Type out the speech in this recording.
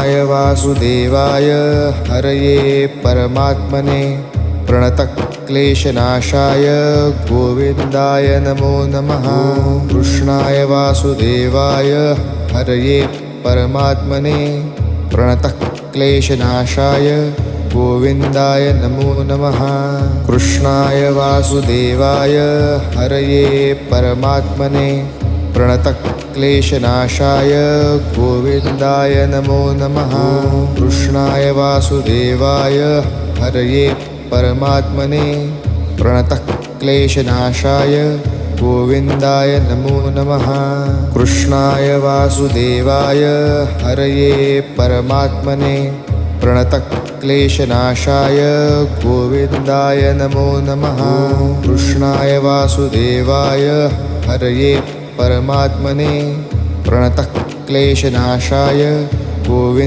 कृष्णाय वासुदेवाय हरये परमात्मने प्रणतक्लेशनाशाय गोविन्दाय नमो नमः। कृष्णाय वासुदेवाय हरये परमात्मने प्रणतक्लेशनाशाय गोविन्दाय नमो नमः। कृष्णाय वासुदेवाय हरये परमात्मने प्रणतक्लेशनाशाय गोविन्दाय नमो नमः। कृष्णाय वासुदेवाय हरये परमात्मने प्रणतक्लेशनाशाय गोविन्दाय नमो नमः। कृष्णाय वासुदेवाय हरये परमात्मने प्रणतक्लेशनाशाय गोविन्दाय नमो नमः। कृष्णाय वासुदेवाय हरये परमात्मने प्रणतक्लेशनाशाय गोविन्द